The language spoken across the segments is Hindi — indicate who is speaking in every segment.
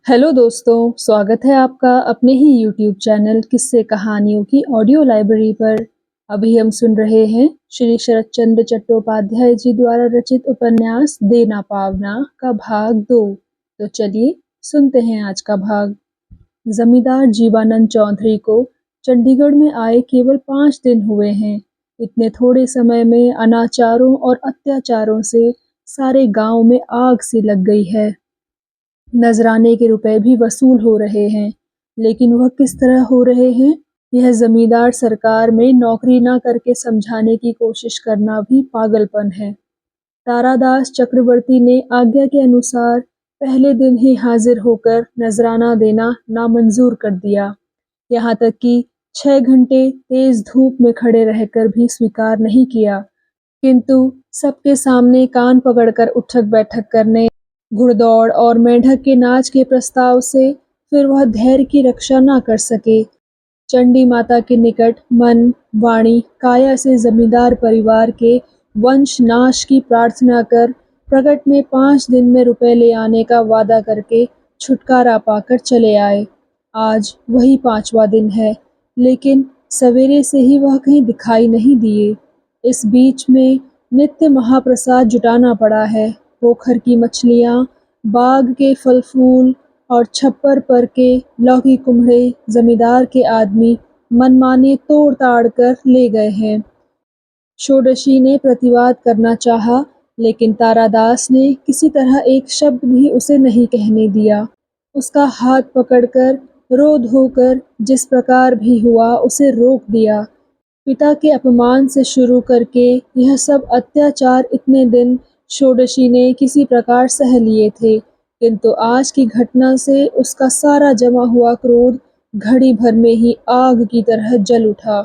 Speaker 1: हेलो दोस्तों, स्वागत है आपका अपने ही यूट्यूब चैनल किस्से कहानियों की ऑडियो लाइब्रेरी पर। अभी हम सुन रहे हैं श्री शरत चंद्र चट्टोपाध्याय जी द्वारा रचित उपन्यास देना पावना का भाग 2। तो चलिए सुनते हैं आज का भाग। जमींदार जीवानंद चौधरी को चंडीगढ़ में आए केवल 5 दिन हुए हैं। इतने थोड़े समय में अनाचारों और अत्याचारों से सारे गांव में आग सी लग गई है। नजराने के रुपए भी वसूल हो रहे हैं, लेकिन वह किस तरह हो रहे हैं, यह जमींदार सरकार में नौकरी ना करके समझाने की कोशिश करना भी पागलपन है। तारादास चक्रवर्ती ने आज्ञा के अनुसार पहले दिन ही हाजिर होकर नजराना देना नामंजूर कर दिया। यहाँ तक कि 6 घंटे तेज धूप में खड़े रहकर भी स्वीकार नहीं किया, किंतु सबके सामने कान पकड़कर उठक बैठक करने, घुड़दौड़ और मेंढक के नाच के प्रस्ताव से फिर वह धैर्य की रक्षा न कर सके। चंडी माता के निकट मन, वाणी, काया से जमींदार परिवार के वंश नाश की प्रार्थना कर प्रकट में 5 दिन में रुपए ले आने का वादा करके छुटकारा पाकर चले आए। आज वही 5वां दिन है, लेकिन सवेरे से ही वह कहीं दिखाई नहीं दिए। इस बीच में नित्य महाप्रसाद जुटाना पड़ा है। पोखर की मछलियाँ, बाग के फल फूल और छप्पर पर के लौकी कुम्हड़े जमींदार के आदमी मनमाने तोड़ ताड़ कर ले गए हैं। षोडशी ने प्रतिवाद करना चाहा, लेकिन तारादास ने किसी तरह एक शब्द भी उसे नहीं कहने दिया। उसका हाथ पकड़कर रो धोकर जिस प्रकार भी हुआ उसे रोक दिया। पिता के अपमान से शुरू करके यह सब अत्याचार इतने दिन षोडशी ने किसी प्रकार सह लिए थे, किंतु आज की घटना से उसका सारा जमा हुआ क्रोध घड़ी भर में ही आग की तरह जल उठा।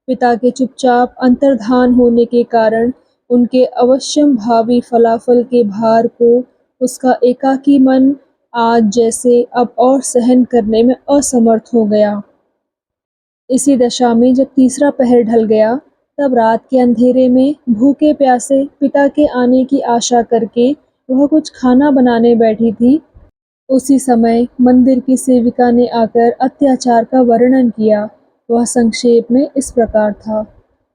Speaker 1: पिता के चुपचाप अंतर्धान होने के कारण उनके अवश्यम भावी फलाफल के भार को उसका एकाकी मन आज जैसे अब और सहन करने में असमर्थ हो गया। इसी दशा में जब तीसरा पहर ढल गया, तब रात के अंधेरे में भूखे प्यासे पिता के आने की आशा करके वह कुछ खाना बनाने बैठी थी। उसी समय मंदिर की सेविका ने आकर अत्याचार का वर्णन किया। वह संक्षेप में इस प्रकार था।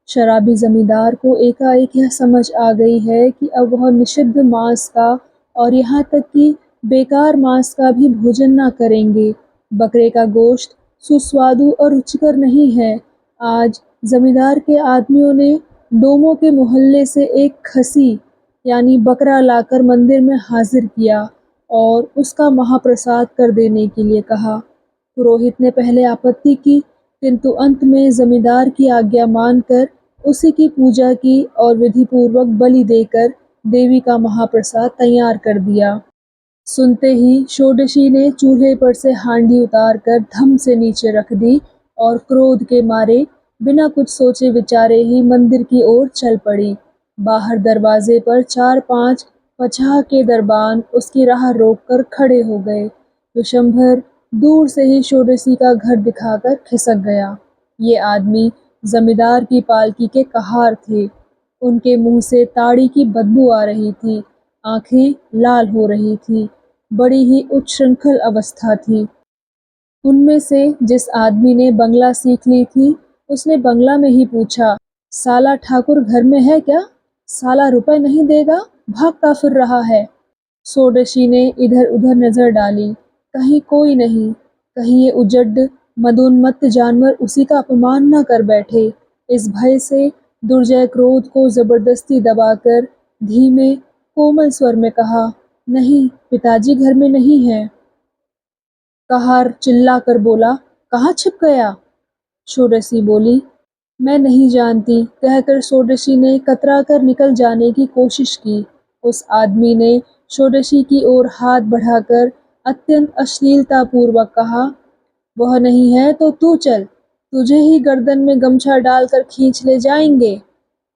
Speaker 1: शराबी जमींदार को एकाएक यह समझ आ गई है कि अब वह निषिद्ध मांस का और यहाँ तक कि बेकार मांस का भी भोजन न करेंगे। बकरे का गोश्त सुस्वादु और रुचिकर नहीं है। आज जमींदार के आदमियों ने डोमों के मोहल्ले से एक खसी यानी बकरा लाकर मंदिर में हाजिर किया और उसका महाप्रसाद कर देने के लिए कहा। पुरोहित ने पहले आपत्ति की, किंतु अंत में जमींदार की आज्ञा मानकर उसी की पूजा की और विधि पूर्वक बलि देकर देवी का महाप्रसाद तैयार कर दिया। सुनते ही षोडशी ने चूल्हे पर से हांडी उतार कर धम से नीचे रख दी और क्रोध के मारे बिना कुछ सोचे विचारे ही मंदिर की ओर चल पड़ी। बाहर दरवाजे पर 4-5 पछाह के दरबान उसकी राह रोककर खड़े हो गए। विशंभर दूर से ही षोडशी का घर दिखाकर खिसक गया। ये आदमी जमींदार की पालकी के कहार थे। उनके मुंह से ताड़ी की बदबू आ रही थी, आंखें लाल हो रही थी, बड़ी ही उच्छृंखल अवस्था थी। उनमें से जिस आदमी ने बंगला सीख ली थी, उसने बंगला में ही पूछा, साला ठाकुर घर में है क्या? साला रुपए नहीं देगा, भागता फिर रहा है। षोडशी ने इधर उधर नजर डाली, कहीं कोई नहीं। कहीं ये उजड्ड मदोन्मत्त जानवर उसी का अपमान न कर बैठे। इस भय से दुर्जय क्रोध को जबरदस्ती दबाकर धीमे कोमल स्वर में कहा, नहीं, पिताजी घर में नहीं है। कहार चिल्ला कर बोला, कहाँ छिप गया? षोडशी बोली, मैं नहीं जानती, कहकर षोडशी ने कतरा कर निकल जाने की कोशिश की। उस आदमी ने षोडशी की ओर हाथ बढ़ाकर अत्यंत अश्लीलता पूर्वक कहा, वह नहीं है तो तू चल, तुझे ही गर्दन में गमछा डालकर खींच ले जाएंगे।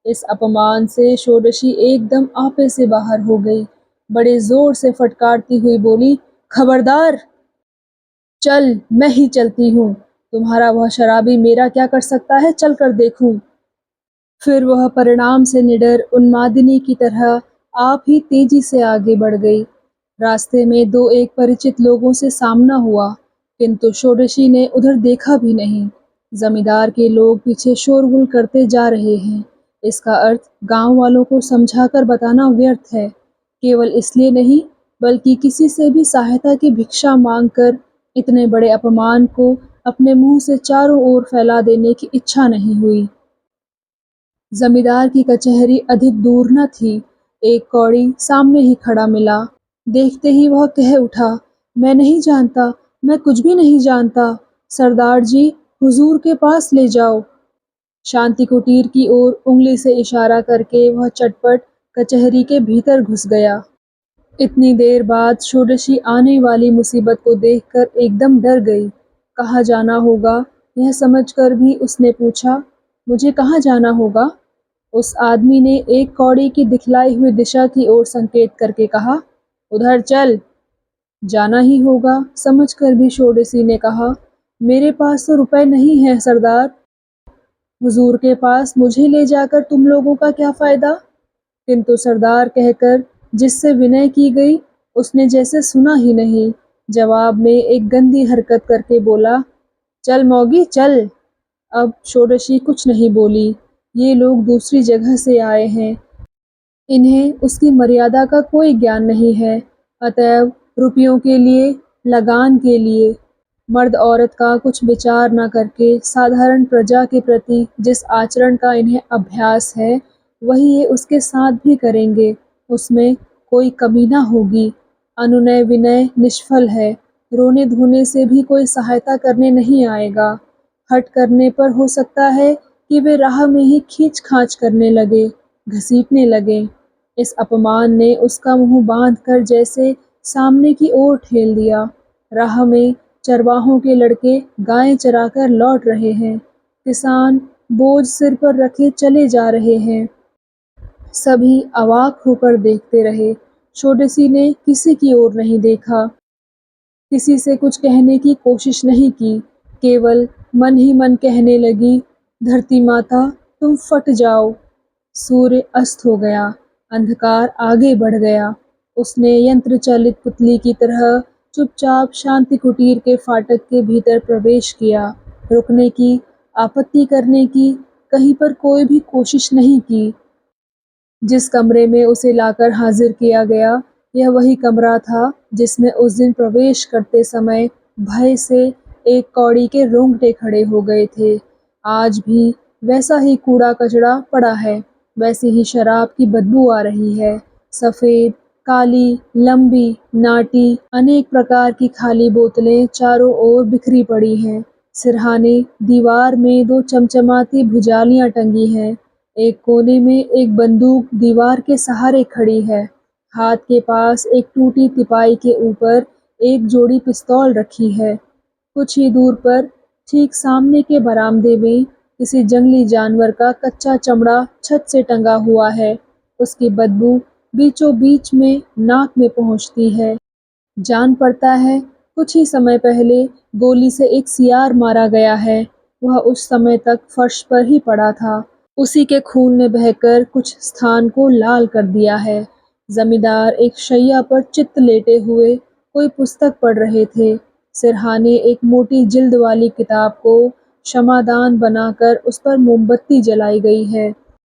Speaker 1: इस अपमान से षोडशी एकदम आपे से बाहर हो गई। बड़े जोर से फटकारती हुई बोली, खबरदार, चल, मैं ही चलती हूँ। तुम्हारा वह शराबी मेरा क्या कर सकता है, चल कर देखूं। फिर वह परिणाम से निडर उन्मादिनी की तरह आप ही तेजी से आगे बढ़ गई। रास्ते में दो एक परिचित लोगों से सामना हुआ, किंतु षोडशी ने उधर देखा भी नहीं। जमींदार के लोग पीछे शोरगुल करते जा रहे हैं। इसका अर्थ गांव वालों को समझाकर बताना व्यर्थ है। केवल इसलिए नहीं, बल्कि किसी से भी सहायता की भिक्षा मांगकर इतने बड़े अपमान को अपने मुंह से चारों ओर फैला देने की इच्छा नहीं हुई। जमींदार की कचहरी अधिक दूर न थी। एक कौड़ी सामने ही खड़ा मिला। देखते ही वह कह उठा, मैं नहीं जानता, मैं कुछ भी नहीं जानता। सरदार जी, हुजूर के पास ले जाओ। शांति कुटीर की ओर उंगली से इशारा करके वह चटपट कचहरी के भीतर घुस गया। इतनी देर बाद षोडशी आने वाली मुसीबत को देखकर एकदम डर गई। कहाँ जाना होगा, यह समझकर भी उसने पूछा, मुझे कहाँ जाना होगा? उस आदमी ने एक कौड़ी की दिखलाई हुई दिशा की ओर संकेत करके कहा, उधर चल। जाना ही होगा समझकर भी षोडशी ने कहा, मेरे पास तो रुपए नहीं है सरदार। हुजूर के पास मुझे ले जाकर तुम लोगों का क्या फायदा? किंतु सरदार कहकर जिससे विनय की गई, उसने जैसे सुना ही नहीं। जवाब में एक गंदी हरकत करके बोला, चल मौगी चल। अब षोडशी कुछ नहीं बोली। ये लोग दूसरी जगह से आए हैं, इन्हें उसकी मर्यादा का कोई ज्ञान नहीं है। अतएव रुपयों के लिए, लगान के लिए, मर्द औरत का कुछ विचार न करके साधारण प्रजा के प्रति जिस आचरण का इन्हें अभ्यास है, वही ये उसके साथ भी करेंगे। उसमें कोई कमी न होगी। अनुनय विनय निष्फल है। रोने धोने से भी कोई सहायता करने नहीं आएगा। हठ करने पर हो सकता है कि वे राह में ही खींच खांच करने लगे, घसीटने लगे। इस अपमान ने उसका मुंह बांध कर जैसे सामने की ओर ठेल दिया। राह में चरवाहों के लड़के गायें चराकर लौट रहे हैं। किसान बोझ सिर पर रखे चले जा रहे हैं। सभी अवाक होकर देखते रहे। षोडशी ने किसी की ओर नहीं देखा, किसी से कुछ कहने की कोशिश नहीं की, केवल मन ही मन कहने लगी, धरती माता तुम फट जाओ। सूर्य अस्त हो गया। अंधकार आगे बढ़ गया। उसने यंत्र चालित पुतली की तरह चुपचाप शांति कुटीर के फाटक के भीतर प्रवेश किया। रुकने की, आपत्ति करने की कहीं पर कोई भी कोशिश नहीं की। जिस कमरे में उसे लाकर हाजिर किया गया, यह वही कमरा था जिसमें उस दिन प्रवेश करते समय भय से एक कौड़ी के रोंगटे खड़े हो गए थे। आज भी वैसा ही कूड़ा कचड़ा पड़ा है, वैसी ही शराब की बदबू आ रही है। सफेद, काली, लंबी, नाटी, अनेक प्रकार की खाली बोतलें चारों ओर बिखरी पड़ी हैं। सिरहाने दीवार में दो चमचमाती भुजालियां टंगी हैं। एक कोने में एक बंदूक दीवार के सहारे खड़ी है। हाथ के पास एक टूटी तिपाई के ऊपर एक जोड़ी पिस्तौल रखी है। कुछ ही दूर पर ठीक सामने के बरामदे में किसी जंगली जानवर का कच्चा चमड़ा छत से टंगा हुआ है। उसकी बदबू बीचों बीच में नाक में पहुंचती है। जान पड़ता है कुछ ही समय पहले गोली से एक सियार मारा गया है। वह उस समय तक फर्श पर ही पड़ा था। उसी के खून ने बहकर कुछ स्थान को लाल कर दिया है। जमींदार एक शैया पर चित्त लेटे हुए कोई पुस्तक पढ़ रहे थे। सिरहाने एक मोटी जिल्द वाली किताब को क्षमादान बनाकर उस पर मोमबत्ती जलाई गई है।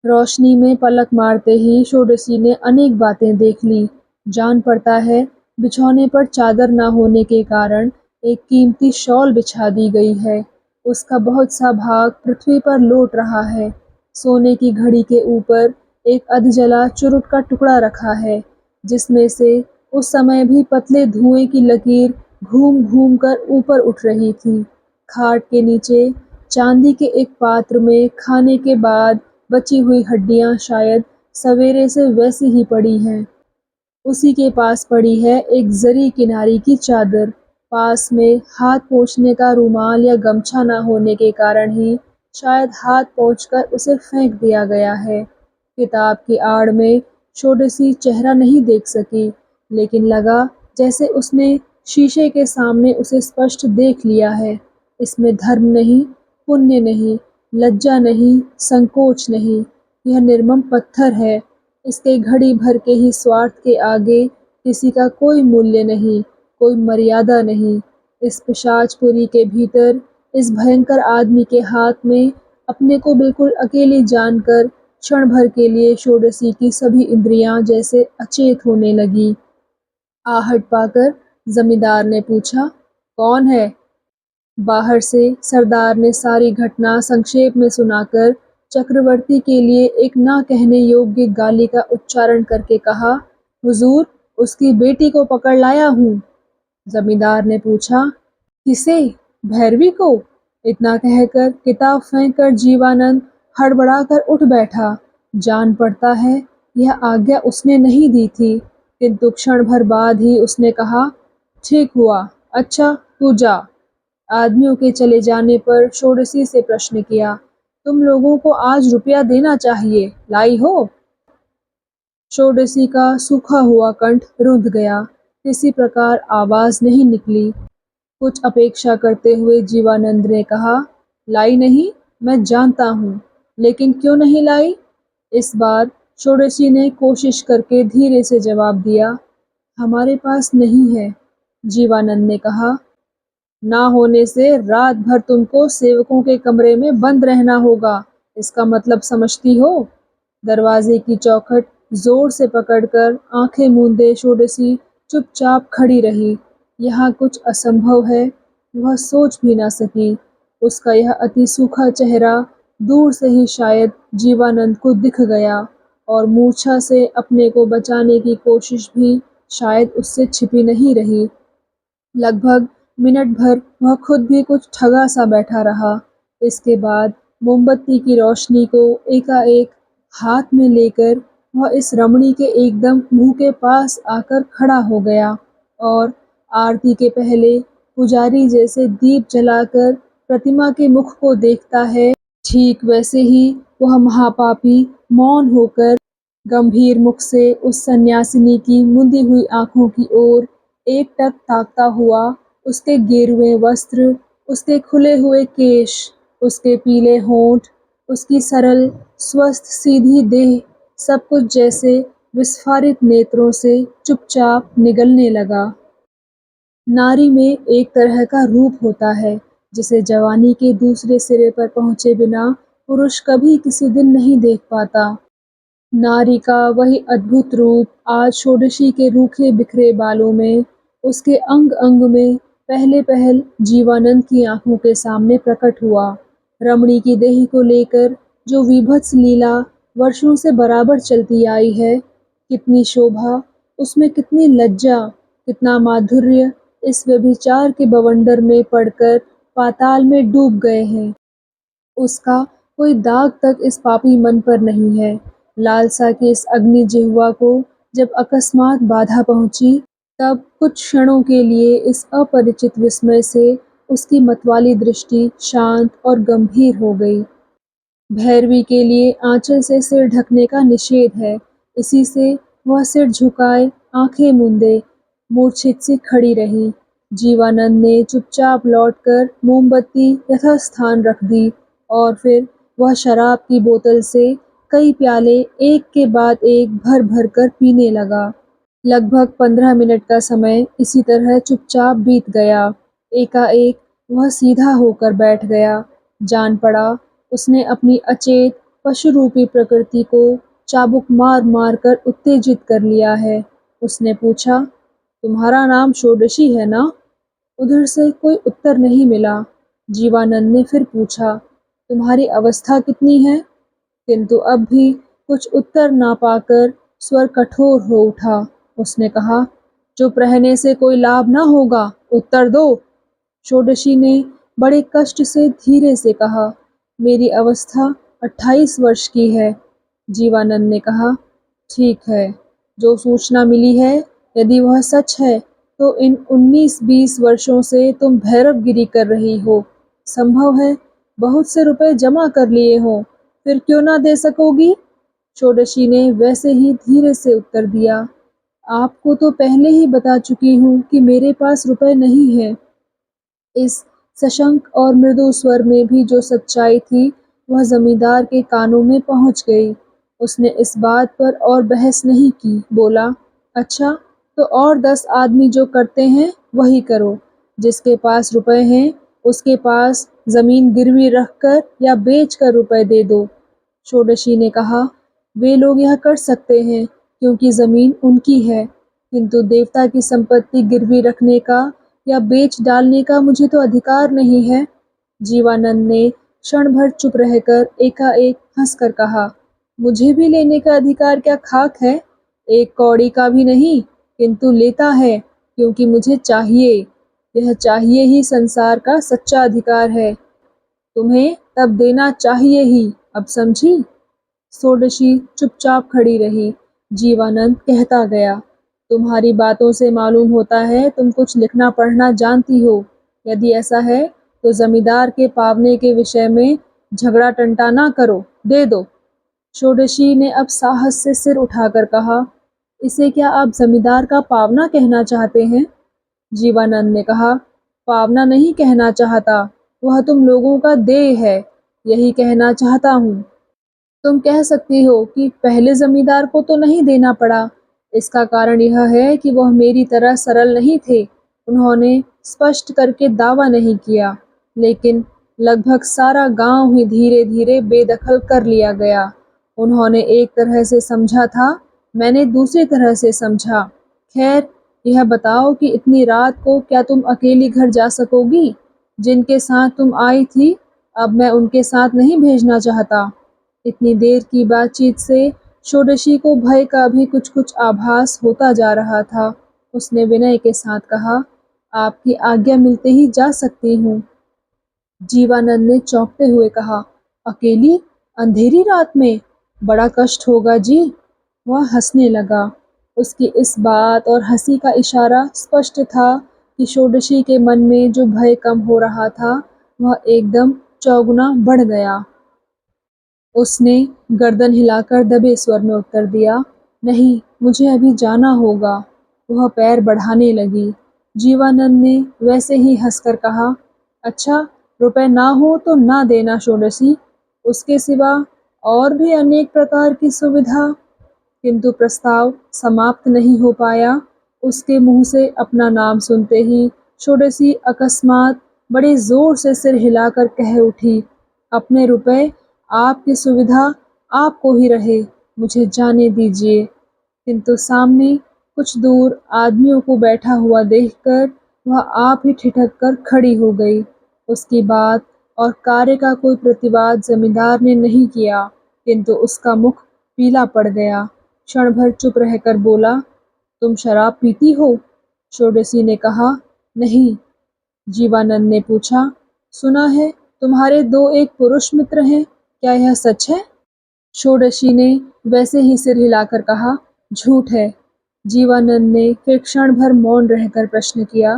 Speaker 1: रोशनी में पलक मारते ही षोडशी ने अनेक बातें देख ली। जान पड़ता है बिछौने पर चादर न होने के कारण एक कीमती शॉल बिछा दी गई है। उसका बहुत सा भाग पृथ्वी पर लौट रहा है। सोने की घड़ी के ऊपर एक अधजला चुरुट का टुकड़ा रखा है, जिसमें से उस समय भी पतले धुएं की लकीर घूम घूम कर ऊपर उठ रही थी। खाट के नीचे चांदी के एक पात्र में खाने के बाद बची हुई हड्डियां शायद सवेरे से वैसी ही पड़ी हैं। उसी के पास पड़ी है एक जरी किनारी की चादर। पास में हाथ पोंछने का रुमाल या गमछा न होने के कारण ही शायद हाथ पोंछकर उसे फेंक दिया गया है। किताब की आड़ में षोडशी चेहरा नहीं देख सकी, लेकिन लगा जैसे उसने शीशे के सामने उसे स्पष्ट देख लिया है। इसमें धर्म नहीं, पुण्य नहीं, लज्जा नहीं, संकोच नहीं। यह निर्मम पत्थर है। इसके घड़ी भर के ही स्वार्थ के आगे किसी का कोई मूल्य नहीं, कोई मर्यादा नहीं। इस पिशाचपुरी के भीतर इस भयंकर आदमी के हाथ में अपने को बिल्कुल अकेली जानकर क्षण भर के लिए षोडशी की सभी इंद्रियां जैसे अचेत होने लगी। आहट पाकर जमींदार ने पूछा, कौन है? बाहर से सरदार ने सारी घटना संक्षेप में सुनाकर चक्रवर्ती के लिए एक ना कहने योग्य गाली का उच्चारण करके कहा, हुजूर, उसकी बेटी को पकड़ लाया हूँ। जमींदार ने पूछा, किसे? भैरवी को? इतना कहकर किताब फेंककर जीवानंद हड़बड़ाकर उठ बैठा। जान पड़ता है यह आज्ञा उसने नहीं दी थी, किंतु क्षण भर बाद ही उसने कहा, ठीक हुआ, अच्छा तू जा। आदमियों के चले जाने पर षोडशी से प्रश्न किया, तुम लोगों को आज रुपया देना चाहिए, लाई हो? षोडशी का सूखा हुआ कंठ रुंध गया, किसी प्रकार आवाज नहीं निकली। कुछ अपेक्षा करते हुए जीवानंद ने कहा, लाई नहीं, मैं जानता हूँ, लेकिन क्यों नहीं लाई? इस बार षोडशी ने कोशिश करके धीरे से जवाब दिया, हमारे पास नहीं है। जीवानंद ने कहा, ना होने से रात भर तुमको सेवकों के कमरे में बंद रहना होगा, इसका मतलब समझती हो? दरवाजे की चौखट जोर से पकड़कर आंखें मूंदे षोडशी चुपचाप खड़ी रही। यहाँ कुछ असंभव है, वह सोच भी ना सकी। उसका यह अति सूखा चेहरा दूर से ही शायद जीवानंद को दिख गया और मूर्छा से अपने को बचाने की कोशिश भी शायद उससे छिपी नहीं रही। लगभग मिनट भर वह खुद भी कुछ ठगा सा बैठा रहा। इसके बाद मोमबत्ती की रोशनी को एकाएक हाथ में लेकर वह इस रमणी के एकदम मुंह के पास आकर खड़ा हो गया और आरती के पहले पुजारी जैसे दीप जलाकर प्रतिमा के मुख को देखता है, ठीक वैसे ही वह महापापी मौन होकर गंभीर मुख से उस सन्यासिनी की मुंदी हुई आंखों की ओर एकटक ताकता हुआ, उसके गेरुए वस्त्र, उसके खुले हुए केश, उसके पीले होंठ, उसकी सरल स्वस्थ सीधी देह, सब कुछ जैसे विस्फारित नेत्रों से चुपचाप निगलने लगा। नारी में एक तरह का रूप होता है जिसे जवानी के दूसरे सिरे पर पहुंचे बिना पुरुष कभी किसी दिन नहीं देख पाता। नारी का वही अद्भुत रूप आज षोडशी के रूखे बिखरे बालों में, उसके अंग अंग में पहले पहल जीवानंद की आंखों के सामने प्रकट हुआ। रमणी की देह को लेकर जो विभत्स लीला वर्षों से बराबर चलती आई है, कितनी शोभा, उसमें कितनी लज्जा, कितना माधुर्य इस व्यभिचार के बवंडर में पड़कर पाताल में डूब गए हैं। उसका कोई दाग तक इस पापी मन पर नहीं है। लालसा की इस अग्नि जिह्वा को जब अकस्मात बाधा पहुंची, तब कुछ क्षणों के लिए इस अपरिचित विस्मय से उसकी मतवाली दृष्टि शांत और गंभीर हो गई। भैरवी के लिए आंचल से सिर ढकने का निषेध है, इसी से वह सिर झुकाए आंखें मूंदे मूर्छित सी खड़ी रही। जीवानंद ने चुपचाप लौटकर मोमबत्ती यथास्थान रख दी और फिर वह शराब की बोतल से कई प्याले एक के बाद एक भर भर कर पीने लगा। लगभग 15 मिनट का समय इसी तरह चुपचाप बीत गया। एकाएक वह सीधा होकर बैठ गया। जान पड़ा उसने अपनी अचेत पशुरूपी प्रकृति को चाबुक मार मार कर उत्तेजित कर लिया है। उसने पूछा, तुम्हारा नाम षोडशी है ना? उधर से कोई उत्तर नहीं मिला। जीवानंद ने फिर पूछा, तुम्हारी अवस्था कितनी है? किंतु अब भी कुछ उत्तर ना पाकर स्वर कठोर हो उठा। उसने कहा, चुप रहने से कोई लाभ ना होगा, उत्तर दो। षोडशी ने बड़े कष्ट से धीरे से कहा, मेरी अवस्था 28 वर्ष की है। जीवानंद ने कहा, ठीक है, जो सूचना मिली है यदि वह सच है तो इन 19-20 वर्षों से तुम भैरवगिरी कर रही हो। संभव है बहुत से रुपए जमा कर लिए हो, फिर क्यों ना दे सकोगी? षोडशी ने वैसे ही धीरे से उत्तर दिया, आपको तो पहले ही बता चुकी हूँ कि मेरे पास रुपए नहीं है। इस सशंक और मृदु स्वर में भी जो सच्चाई थी वह जमींदार के कानों में पहुंच गई। उसने इस बात पर और बहस नहीं की, बोला, अच्छा तो और 10 आदमी जो करते हैं वही करो। जिसके पास रुपए हैं उसके पास जमीन गिरवी रखकर या बेचकर रुपए दे दो। षोडशी ने कहा, वे लोग यह कर सकते हैं क्योंकि जमीन उनकी है, किंतु देवता की संपत्ति गिरवी रखने का या बेच डालने का मुझे तो अधिकार नहीं है। जीवानंद ने क्षण भर चुप रहकर एकाएक हंसकर कहा, मुझे भी लेने का अधिकार क्या खाक है? एक कौड़ी का भी नहीं, किंतु लेता है क्योंकि मुझे चाहिए। यह चाहिए ही संसार का सच्चा अधिकार है। तुम्हें तब देना चाहिए ही, अब समझी? षोडशी चुपचाप खड़ी रही। जीवानंद कहता गया, तुम्हारी बातों से मालूम होता है तुम कुछ लिखना पढ़ना जानती हो। यदि ऐसा है तो जमींदार के पावने के विषय में झगड़ा टंटा ना करो, दे दो। षोडशी ने अब साहस से सिर उठाकर कहा, इसे क्या आप जमींदार का पावना कहना चाहते हैं? जीवानंद ने कहा, पावना नहीं कहना चाहता, वह तुम लोगों का देय है, यही कहना चाहता हूँ। तुम कह सकती हो कि पहले जमींदार को तो नहीं देना पड़ा। इसका कारण यह है कि वह मेरी तरह सरल नहीं थे। उन्होंने स्पष्ट करके दावा नहीं किया, लेकिन लगभग सारा गांव ही धीरे धीरे बेदखल कर लिया गया। उन्होंने एक तरह से समझा था, मैंने दूसरी तरह से समझा। खैर, यह बताओ कि इतनी रात को क्या तुम अकेली घर जा सकोगी? जिनके साथ तुम आई थी, अब मैं उनके साथ नहीं भेजना चाहता। इतनी देर की बातचीत से षोडशी को भय का भी कुछ कुछ आभास होता जा रहा था। उसने विनय के साथ कहा, आपकी आज्ञा मिलते ही जा सकती हूँ। जीवानंद ने चौंकते हुए कहा, अकेली अंधेरी रात में? बड़ा कष्ट होगा जी। वह हंसने लगा। उसकी इस बात और हंसी का इशारा स्पष्ट था कि षोडशी के मन में जो भय कम हो रहा था वह एकदम चौगुना बढ़ गया। उसने गर्दन हिलाकर दबे स्वर में उत्तर दिया, नहीं, मुझे अभी जाना होगा। वह पैर बढ़ाने लगी। जीवानंद ने वैसे ही हंसकर कहा, अच्छा, रुपए ना हो तो ना देना षोडशी, उसके सिवा और भी अनेक प्रकार की सुविधा। किंतु प्रस्ताव समाप्त नहीं हो पाया। उसके मुंह से अपना नाम सुनते ही षोडशी अकस्मात बड़े जोर से सिर हिलाकर कह उठी, अपने रुपए, आपकी सुविधा आपको ही रहे, मुझे जाने दीजिए। किंतु सामने कुछ दूर आदमियों को बैठा हुआ देखकर वह आप ही ठिठक कर खड़ी हो गई। उसकी बात और कार्य का कोई प्रतिवाद जमींदार ने नहीं किया, किंतु उसका मुख पीला पड़ गया। क्षण भर चुप रहकर बोला, तुम शराब पीती हो? षोडशी ने कहा, नहीं। जीवानंद ने पूछा, सुना है तुम्हारे दो एक पुरुष मित्र हैं, क्या यह सच है? षोडशी ने वैसे ही सिर हिलाकर कहा, झूठ है। जीवानंद ने फिर क्षण भर मौन रहकर प्रश्न किया,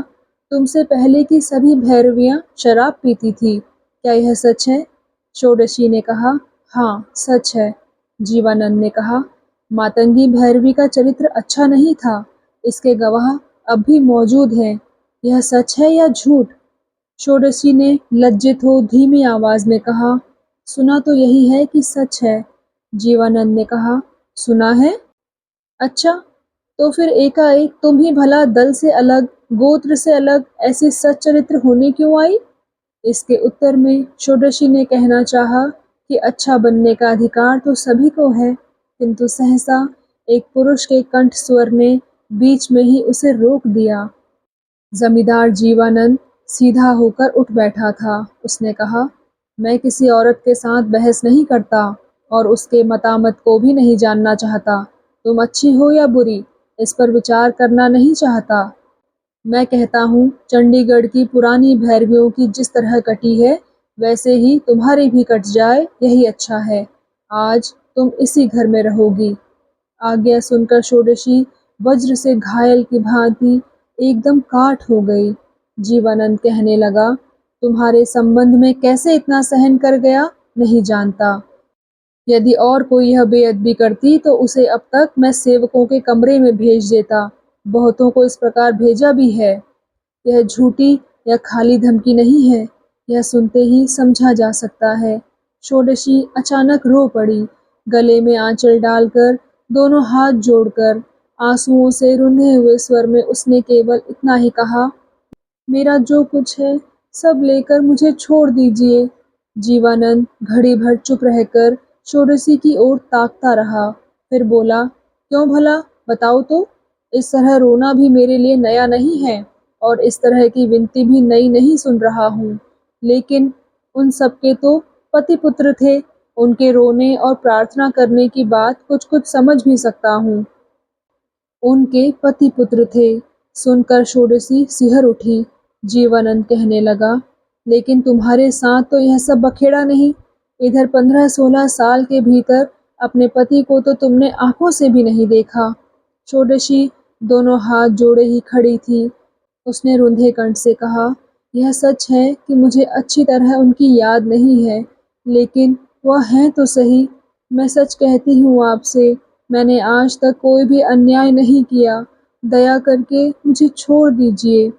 Speaker 1: तुमसे पहले की सभी भैरवियां शराब पीती थी, क्या यह सच है? षोडशी ने कहा, हाँ, सच है। जीवानंद ने कहा, मातंगी भैरवी का चरित्र अच्छा नहीं था, इसके गवाह अब भी मौजूद हैं, यह सच है या झूठ? षोडशी ने लज्जित हो धीमी आवाज में कहा, सुना तो यही है कि सच है। जीवानंद ने कहा, सुना है? अच्छा, तो फिर एकाएक तुम ही भला दल से अलग, गोत्र से अलग ऐसी सच्चरित्र होने क्यों आई? इसके उत्तर में षोडशी ने कहना चाहा कि अच्छा बनने का अधिकार तो सभी को है, किंतु सहसा एक पुरुष के कंठ स्वर ने बीच में ही उसे रोक दिया। जमींदार जीवानंद सीधा होकर उठ बैठा था। उसने कहा, मैं किसी औरत के साथ बहस नहीं करता और उसके मतामत को भी नहीं जानना चाहता। तुम अच्छी हो या बुरी, इस पर विचार करना नहीं चाहता। मैं कहता हूँ, चंडीगढ़ की पुरानी भैरवियों की जिस तरह कटी है, वैसे ही तुम्हारी भी कट जाए, यही अच्छा है। आज तुम इसी घर में रहोगी। आज्ञा सुनकर षोडशी वज्र से घायल की भांति एकदम काठ हो गई। जीवानंद कहने लगा, तुम्हारे संबंध में कैसे इतना सहन कर गया, नहीं जानता। यदि और कोई यह बेअदबी करती तो उसे अब तक मैं सेवकों के कमरे में भेज देता। बहुतों को इस प्रकार भेजा भी है। यह झूठी या खाली धमकी नहीं है, यह सुनते ही समझा जा सकता है। षोडशी अचानक रो पड़ी, गले में आंचल डालकर, दोनों हाथ जोड़कर। आंसुओं से रुंधे हुए स्वर में उसने केवल इतना ही कहा, मेरा जो कुछ है सब लेकर मुझे छोड़ दीजिए। जीवानंद घड़ी भर चुप रहकर षोडशी की ओर ताकता रहा, फिर बोला, क्यों भला, बताओ तो। इस तरह रोना भी मेरे लिए नया नहीं है और इस तरह की विनती भी नई नहीं सुन रहा हूँ। लेकिन उन सबके तो पति पुत्र थे, उनके रोने और प्रार्थना करने की बात कुछ कुछ समझ भी सकता हूँ। उनके पति पुत्र थे। सुनकर षोडशी सिहर उठी। जीवानंद कहने लगा, लेकिन तुम्हारे साथ तो यह सब बखेड़ा नहीं। इधर 15-16 साल के भीतर अपने पति को तो तुमने आंखों से भी नहीं देखा। षोडशी दोनों हाथ जोड़े ही खड़ी थी। उसने रुंधे कंठ से कहा, यह सच है कि मुझे अच्छी तरह उनकी याद नहीं है, लेकिन वह हैं तो सही। मैं सच कहती हूँ आपसे, मैंने आज तक कोई भी अन्याय नहीं किया। दया करके मुझे छोड़ दीजिए।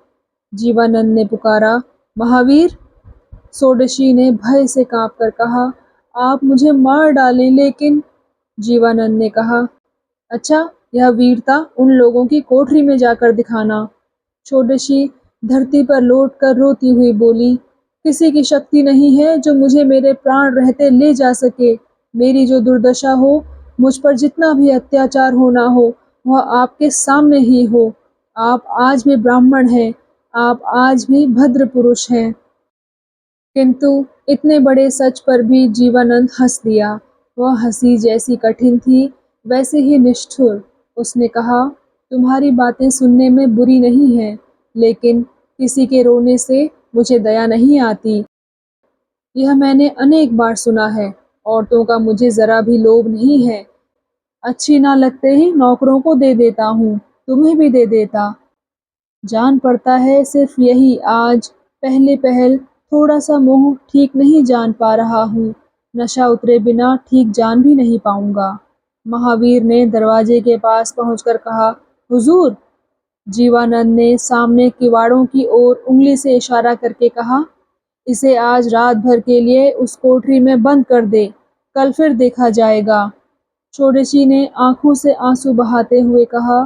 Speaker 1: जीवानंद ने पुकारा, महावीर। षोडशी ने भय से कांपकर कहा, आप मुझे मार डालें, लेकिन। जीवानंद ने कहा, अच्छा, यह वीरता उन लोगों की कोठरी में जाकर दिखाना। षोडशी धरती पर लौटकर रोती हुई बोली, किसी की शक्ति नहीं है जो मुझे मेरे प्राण रहते ले जा सके। मेरी जो दुर्दशा हो, मुझ पर जितना भी अत्याचार होना हो, वह आपके सामने ही हो। आप आज भी ब्राह्मण हैं, आप आज भी भद्र पुरुष हैं। किंतु इतने बड़े सच पर भी जीवानंद हंस दिया। वह हंसी जैसी कठिन थी, वैसे ही निष्ठुर। उसने कहा, तुम्हारी बातें सुनने में बुरी नहीं है, लेकिन किसी के रोने से मुझे दया नहीं आती। यह मैंने अनेक बार सुना है। औरतों का मुझे जरा भी लोभ नहीं है। अच्छी ना लगते ही नौकरों को दे देता हूँ, तुम्हें भी दे देता। जान पड़ता है सिर्फ यही आज पहले पहल थोड़ा सा मोह ठीक नहीं जान पा रहा हूँ। नशा उतरे बिना ठीक जान भी नहीं पाऊंगा। महावीर ने दरवाजे के पास पहुंचकर कहा, हुजूर। जीवानंद ने सामने किवाड़ों की ओर उंगली से इशारा करके कहा, इसे आज रात भर के लिए उस कोठरी में बंद कर दे, कल फिर देखा जाएगा। षोडशी ने आंखों से आंसू बहाते हुए कहा,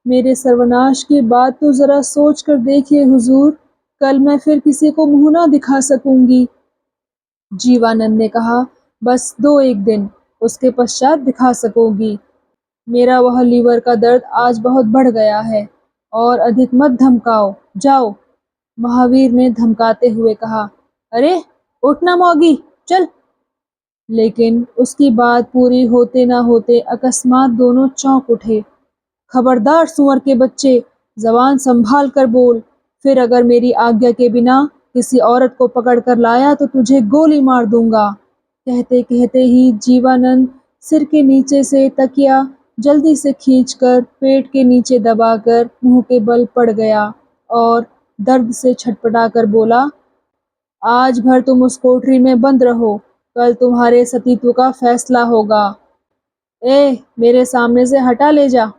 Speaker 1: मेरे सर्वनाश की बात तो जरा सोच कर देखिए हुजूर, कल मैं फिर किसी को मुंह ना दिखा सकूंगी। जीवानंद ने कहा, बस 2-1 दिन, उसके पश्चात दिखा सकोगी। मेरा वह लीवर का दर्द आज बहुत बढ़ गया है और अधिक मत धमकाओ, जाओ। महावीर ने धमकाते हुए कहा, अरे उठ ना मौगी, चल। लेकिन उसकी बात पूरी होते ना होते अकस्मात दोनों चौंक उठे। खबरदार सुअर के बच्चे, जबान संभाल कर बोल, फिर अगर मेरी आज्ञा के बिना किसी औरत को पकड़ कर लाया तो तुझे गोली मार दूंगा। कहते कहते ही जीवानंद सिर के नीचे से तकिया जल्दी से खींचकर पेट के नीचे दबाकर मुंह के बल पड़ गया और दर्द से छटपटाकर बोला, आज भर तुम उस कोठरी में बंद रहो, कल तुम्हारे सतीत्व का फैसला होगा। ए, मेरे सामने से हटा ले जा।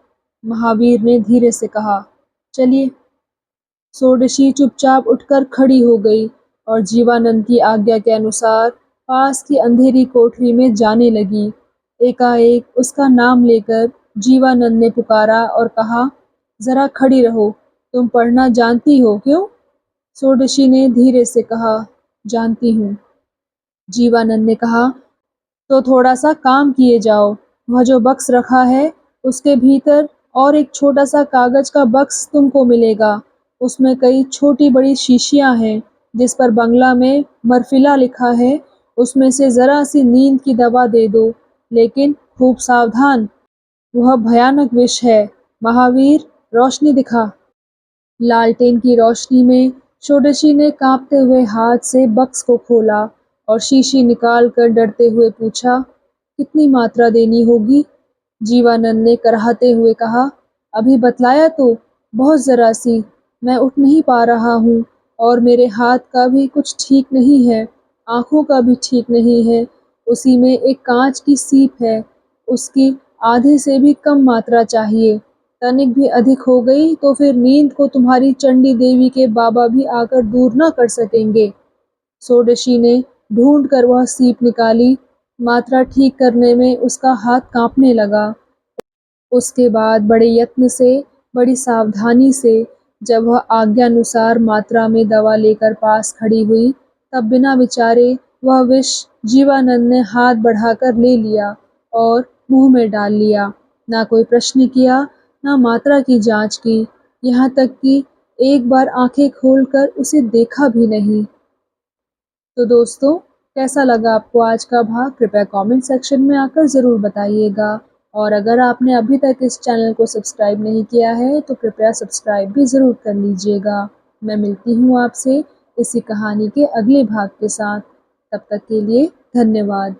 Speaker 1: महावीर ने धीरे से कहा, चलिए। षोडशी चुपचाप उठकर खड़ी हो गई और जीवानंद की आज्ञा के अनुसार पास की अंधेरी कोठरी में जाने लगी। एकाएक उसका नाम लेकर जीवानंद ने पुकारा और कहा, जरा खड़ी रहो, तुम पढ़ना जानती हो क्यों? षोडशी ने धीरे से कहा, जानती हूँ। जीवानंद ने कहा, तो थोड़ा सा काम किए जाओ। वह जो बक्स रखा है उसके भीतर और एक छोटा सा कागज का बक्स तुमको मिलेगा। उसमें कई छोटी बड़ी शीशियां हैं जिस पर बंगला में मरफिला लिखा है। उसमें से जरा सी नींद की दवा दे दो, लेकिन खूब सावधान, वह भयानक विष है। महावीर, रोशनी दिखा। लालटेन की रोशनी में षोडशी ने कांपते हुए हाथ से बक्स को खोला और शीशी निकाल कर डरते हुए पूछा, कितनी मात्रा देनी होगी? जीवानंद ने कराहते हुए कहा, अभी बतलाया तो, बहुत जरा सी, मैं उठ नहीं पा रहा हूँ और मेरे हाथ का भी कुछ ठीक नहीं है, आंखों का भी ठीक नहीं है। उसी में एक कांच की सीप है, उसकी आधे से भी कम मात्रा चाहिए। तनिक भी अधिक हो गई तो फिर नींद को तुम्हारी चंडी देवी के बाबा भी आकर दूर न कर सकेंगे। षोडशी ने ढूंढ कर वह सीप निकाली। मात्रा ठीक करने में उसका हाथ कांपने लगा। उसके बाद बड़े यत्न से, बड़ी सावधानी से जब वह आज्ञानुसार मात्रा में दवा लेकर पास खड़ी हुई, तब बिना विचारे वह विष जीवानंद ने हाथ बढ़ाकर ले लिया और मुंह में डाल लिया। ना कोई प्रश्न किया, ना मात्रा की जांच की, यहाँ तक कि एक बार आंखें खोलकर उसे देखा भी नहीं। तो दोस्तों, कैसा लगा आपको आज का भाग? कृपया कमेंट सेक्शन में आकर ज़रूर बताइएगा। और अगर आपने अभी तक इस चैनल को सब्सक्राइब नहीं किया है तो कृपया सब्सक्राइब भी ज़रूर कर लीजिएगा। मैं मिलती हूँ आपसे इसी कहानी के अगले भाग के साथ। तब तक के लिए धन्यवाद।